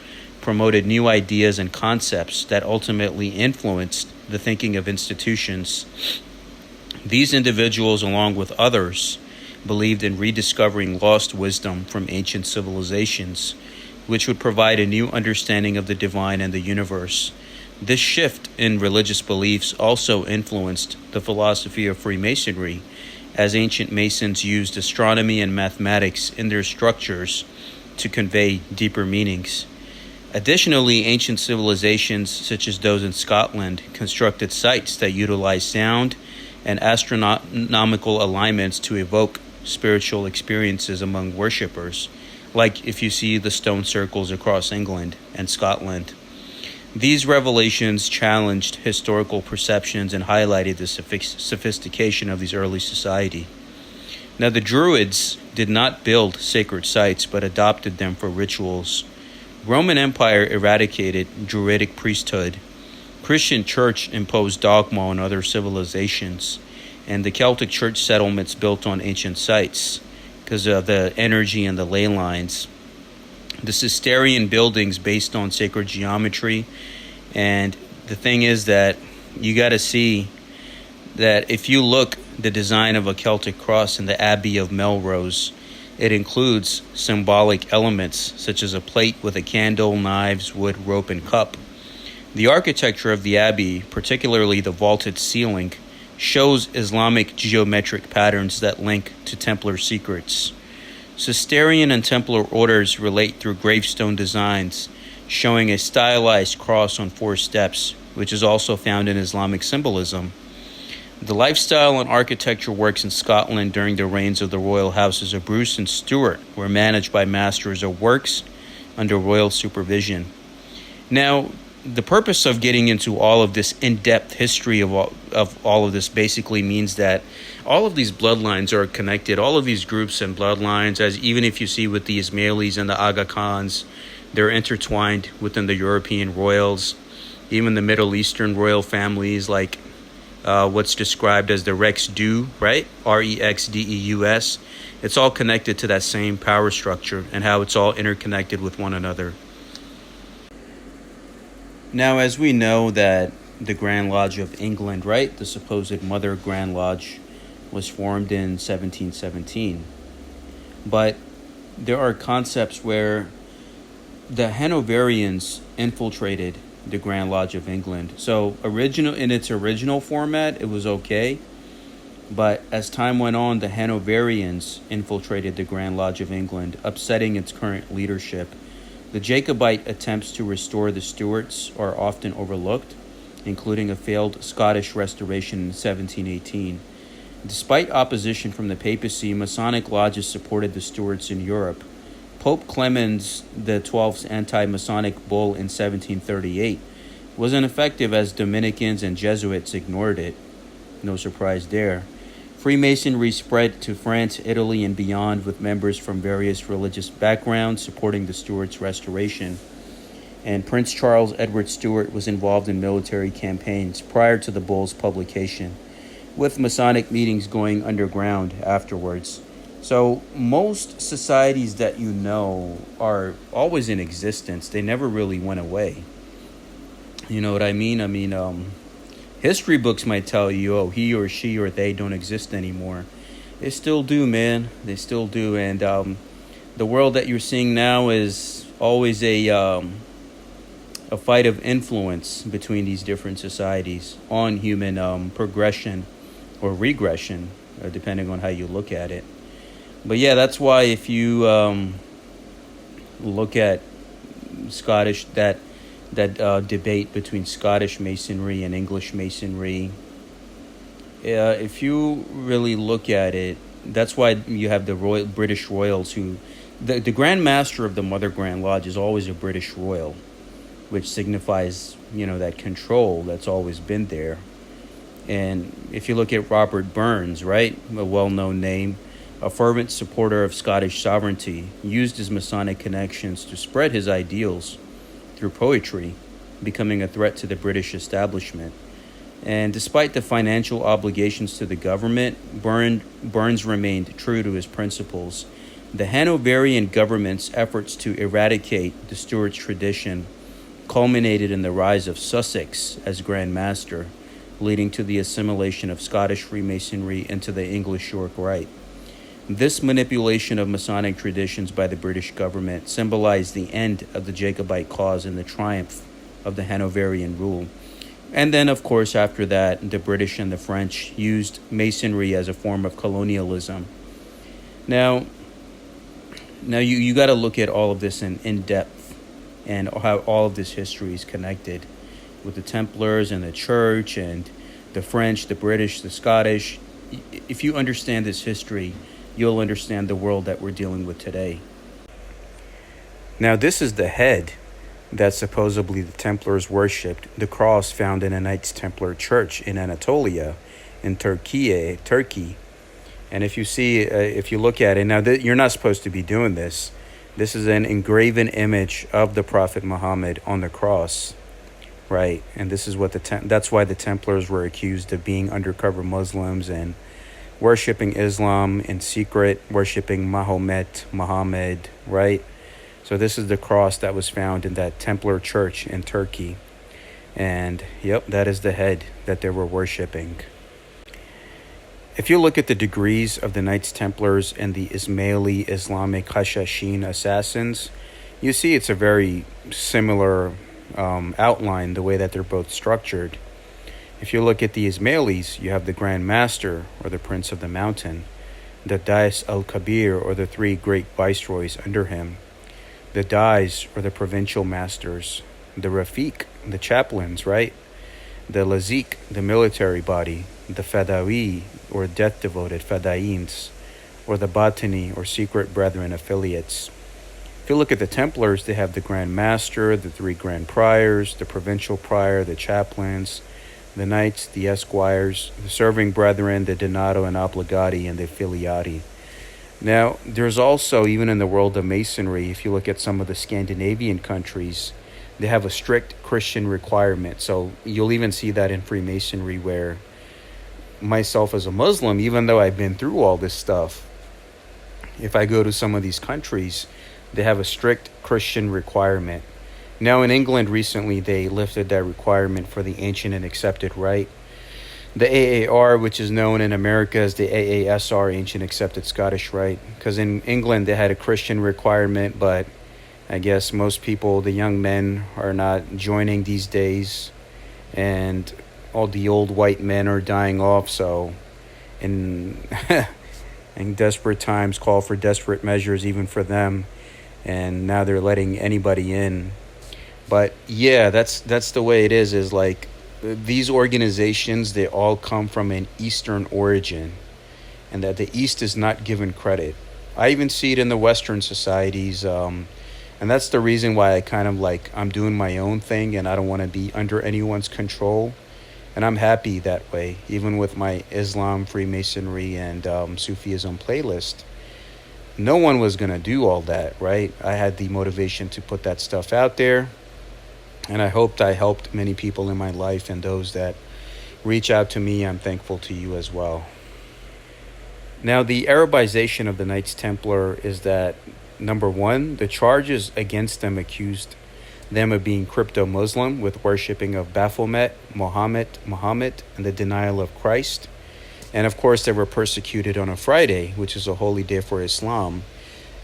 A: promoted new ideas and concepts that ultimately influenced the thinking of institutions. These individuals, along with others, believed in rediscovering lost wisdom from ancient civilizations, which would provide a new understanding of the divine and the universe. This shift in religious beliefs also influenced the philosophy of Freemasonry, as ancient Masons used astronomy and mathematics in their structures to convey deeper meanings. Additionally, ancient civilizations, such as those in Scotland, constructed sites that utilized sound and astronomical alignments to evoke spiritual experiences among worshippers, like if you see the stone circles across England and Scotland. These revelations challenged historical perceptions and highlighted the sophistication of these early society. Now, the Druids did not build sacred sites, but adopted them for rituals. Roman Empire eradicated Druidic priesthood. Christian Church imposed dogma on other civilizations, and the Celtic Church settlements built on ancient sites because of the energy and the ley lines. The Cistercian buildings based on sacred geometry, and the thing is that you got to see that if you look the design of a Celtic cross in the Abbey of Melrose, it includes symbolic elements such as a plate with a candle, knives, wood, rope, and cup. The architecture of the abbey, particularly the vaulted ceiling, shows Islamic geometric patterns that link to Templar secrets. Cistercian and Templar orders relate through gravestone designs, showing a stylized cross on 4 steps, which is also found in Islamic symbolism. The lifestyle and architecture works in Scotland during the reigns of the royal houses of Bruce and Stuart were managed by masters of works under royal supervision. Now, the purpose of getting into all of this in-depth history of all of this basically means that all of these bloodlines are connected. All of these groups and bloodlines, as even if you see with the Ismailis and the Aga Khans, they're intertwined within the European royals, even the Middle Eastern royal families like what's described as the Rex Deus, right? Rexdeus. It's all connected to that same power structure and how it's all interconnected with one another. Now, as we know that the Grand Lodge of England, right, the supposed Mother Grand Lodge, was formed in 1717. But there are concepts where the Hanoverians infiltrated the Grand Lodge of England. So in its original format, it was okay. But as time went on, the Hanoverians infiltrated the Grand Lodge of England, upsetting its current leadership. The Jacobite attempts to restore the Stuarts are often overlooked, including a failed Scottish restoration in 1718. Despite opposition from the papacy, Masonic lodges supported the Stuarts in Europe. Pope Clemens XII's anti-Masonic bull in 1738 was ineffective as Dominicans and Jesuits ignored it. No surprise there. Freemasonry spread to France, Italy, and beyond, with members from various religious backgrounds supporting the Stuarts' restoration. And Prince Charles Edward Stuart was involved in military campaigns prior to the bull's publication, with Masonic meetings going underground afterwards. So most societies that you know are always in existence. They never really went away. You know what I mean? History books might tell you, oh, he or she or they don't exist anymore. They still do, man. They still do. And the world that you're seeing now is always a fight of influence between these different societies on human progression or regression, depending on how you look at it. But yeah, that's why if you look at Scottish, that debate between Scottish Masonry and English Masonry, if you really look at it, that's why you have the British Royals who, the Grand Master of the Mother Grand Lodge is always a British Royal, which signifies, that control that's always been there. And if you look at Robert Burns, right, a well-known name, a fervent supporter of Scottish sovereignty, used his Masonic connections to spread his ideals through poetry, becoming a threat to the British establishment. And despite the financial obligations to the government, Burns remained true to his principles. The Hanoverian government's efforts to eradicate the Stuarts' tradition culminated in the rise of Sussex as Grand Master, leading to the assimilation of Scottish Freemasonry into the English York Rite. This manipulation of Masonic traditions by the British government symbolized the end of the Jacobite cause and the triumph of the Hanoverian rule. And then, of course, after that, the British and the French used Masonry as a form of colonialism. Now you got to look at all of this in depth and how all of this history is connected with the Templars and the Church and the French, the British, the Scottish. If you understand this history, you'll understand the world that we're dealing with today. Now, this is the head that supposedly the Templars worshipped, the cross found in a Knights Templar church in Anatolia, in Turkey. And if you look at it, now you're not supposed to be doing this. This is an engraven image of the Prophet Muhammad on the cross, right? And this is what that's why the Templars were accused of being undercover Muslims and worshipping Islam in secret, worshipping Muhammad, right? So this is the cross that was found in that Templar church in Turkey. And yep, that is the head that they were worshiping. If you look at the degrees of the Knights Templars and the Ismaili Islamic Hashashin assassins, you see it's a very similar outline, the way that they're both structured. If you look at the Ismailis, you have the Grand Master, or the Prince of the Mountain, the Dais al-Kabir, or the three great viceroys under him, the Dais, or the provincial masters, the Rafiq, the chaplains, right? The Lazik, the military body, the Fadawi, or death-devoted Fadains, or the Batini, or secret brethren affiliates. If you look at the Templars, they have the Grand Master, the three Grand Priors, the provincial prior, the chaplains, the knights, the esquires, the serving brethren, the donato and obligati, and the filiati. Now, there's also, even in the world of Masonry, if you look at some of the Scandinavian countries, they have a strict Christian requirement. So you'll even see that in Freemasonry, where myself as a Muslim, even though I've been through all this stuff, if I go to some of these countries, they have a strict Christian requirement. Now in England recently, they lifted that requirement for the ancient and accepted rite. The AAR, which is known in America as the AASR, Ancient Accepted Scottish Rite, because in England they had a Christian requirement, but I guess most people, the young men, are not joining these days, and all the old white men are dying off, so in desperate times call for desperate measures even for them, and now they're letting anybody in. But yeah, that's the way it is like these organizations, they all come from an Eastern origin, and that the East is not given credit. I even see it in the Western societies, and that's the reason why I kind of I'm doing my own thing, and I don't want to be under anyone's control. And I'm happy that way, even with my Islam, Freemasonry, and Sufism playlist. No one was going to do all that, right? I had the motivation to put that stuff out there. And I hoped I helped many people in my life, and those that reach out to me, I'm thankful to you as well. Now, the Arabization of the Knights Templar is that, number one, the charges against them accused them of being crypto-Muslim with worshipping of Baphomet, Muhammad, and the denial of Christ. And of course, they were persecuted on a Friday, which is a holy day for Islam.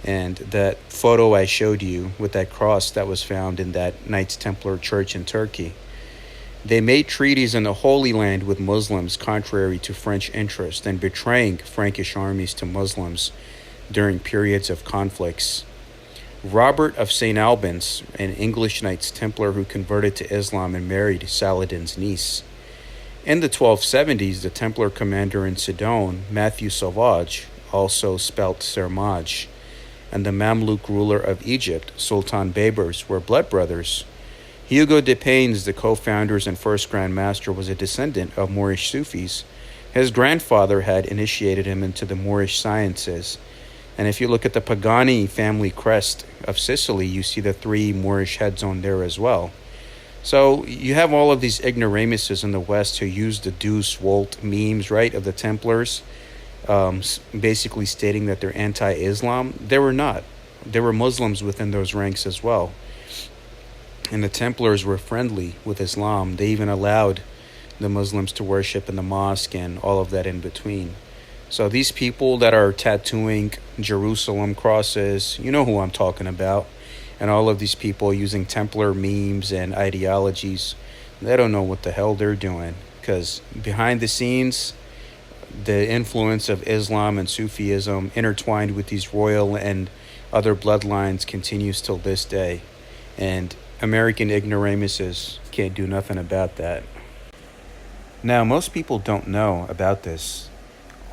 A: And that photo I showed you with that cross that was found in that Knights Templar church in Turkey. They made treaties in the Holy Land with Muslims contrary to French interest, and betraying Frankish armies to Muslims during periods of conflicts. Robert of St. Albans, an English Knights Templar who converted to Islam and married Saladin's niece. In the 1270s, the Templar commander in Sidon, Matthew Sauvage, also spelt Sermaj, and the Mamluk ruler of Egypt, Sultan Baybars, were blood brothers. Hugo de Paynes, the co-founders and first Grand Master, was a descendant of Moorish Sufis. His grandfather had initiated him into the Moorish sciences. And if you look at the Pagani family crest of Sicily, you see the three Moorish heads on there as well. So you have all of these ignoramuses in the West who use the Deuce Volt memes, right, of the Templars, basically stating that they're anti-Islam. They were not. There were Muslims within those ranks as well. And the Templars were friendly with Islam. They even allowed the Muslims to worship in the mosque and all of that in between. So these people that are tattooing Jerusalem crosses, you know who I'm talking about. And all of these people using Templar memes and ideologies, they don't know what the hell they're doing. Because behind the scenes, the influence of Islam and Sufism intertwined with these royal and other bloodlines continues till this day. And American ignoramuses can't do nothing about that. Now, most people don't know about this.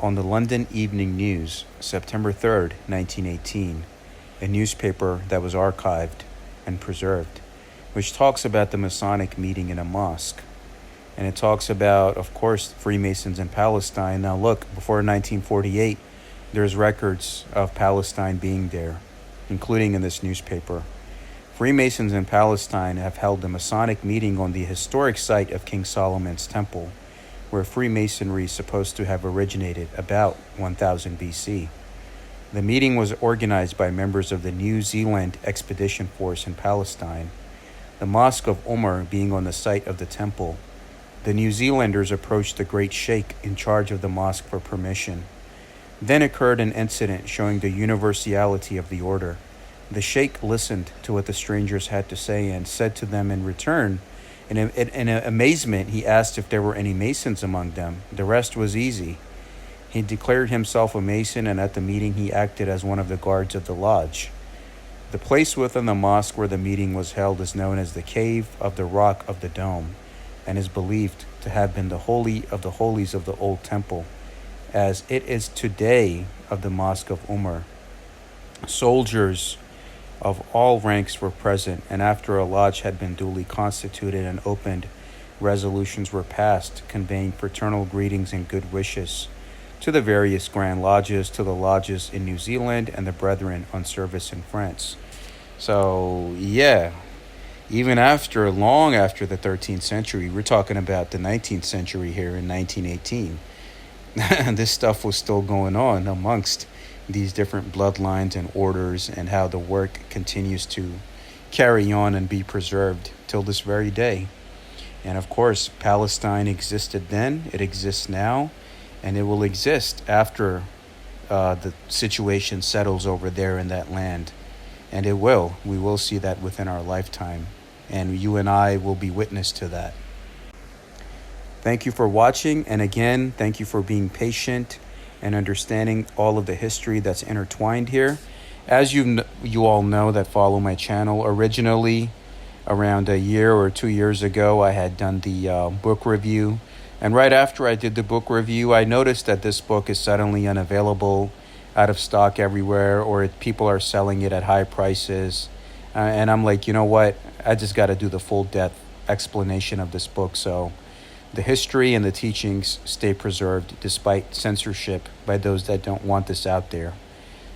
A: On the London Evening News, September 3rd, 1918, a newspaper that was archived and preserved, which talks about the Masonic meeting in a mosque. And it talks about, of course, Freemasons in Palestine. Now look, before 1948, there's records of Palestine being there, including in this newspaper. Freemasons in Palestine have held a Masonic meeting on the historic site of King Solomon's Temple, where Freemasonry is supposed to have originated about 1000 BC. The meeting was organized by members of the New Zealand Expedition Force in Palestine. the Mosque of Umar being on the site of the temple. The New Zealanders approached the great sheikh in charge of the mosque for permission. Then occurred an incident showing the universality of the order. The sheikh listened to what the strangers had to say and said to them in return, in amazement, he asked if there were any Masons among them. The rest was easy. He declared himself a Mason, and at the meeting he acted as one of the guards of the lodge. The place within the mosque where the meeting was held is known as the Cave of the Rock of the Dome, and is believed to have been the Holy of the Holies of the Old Temple, as it is today of the Mosque of Umar. Soldiers of all ranks were present, and after a lodge had been duly constituted and opened, resolutions were passed conveying fraternal greetings and good wishes to the various grand lodges, to the lodges in New Zealand, and the brethren on service in France. So, yeah, even long after the 13th century, we're talking about the 19th century here in 1918, this stuff was still going on amongst these different bloodlines and orders, and how the work continues to carry on and be preserved till this very day. And of course, Palestine existed then, it exists now, and it will exist after the situation settles over there in that land. And we will see that within our lifetime, and you and I will be witness to that. Thank you for watching, and again, thank you for being patient and understanding all of the history that's intertwined here. As you all know that follow my channel, originally around a year or 2 years ago, I had done the book review. And right after I did the book review, I noticed that this book is suddenly unavailable, out of stock everywhere, or people are selling it at high prices. And I'm like, you know what? I just got to do the full depth explanation of this book. So the history and the teachings stay preserved despite censorship by those that don't want this out there.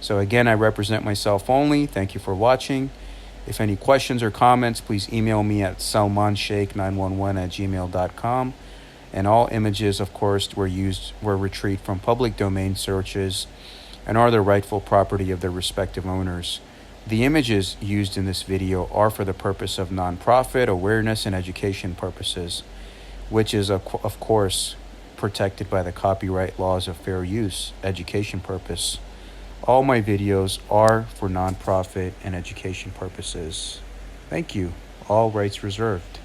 A: So again, I represent myself only. Thank you for watching. If any questions or comments, please email me at salmansheikh911@gmail.com. And all images, of course, were retrieved from public domain searches and are the rightful property of their respective owners. The images used in this video are for the purpose of nonprofit, awareness, and education purposes, which is, of course, protected by the copyright laws of fair use, education purpose. All my videos are for nonprofit and education purposes. Thank you. All rights reserved.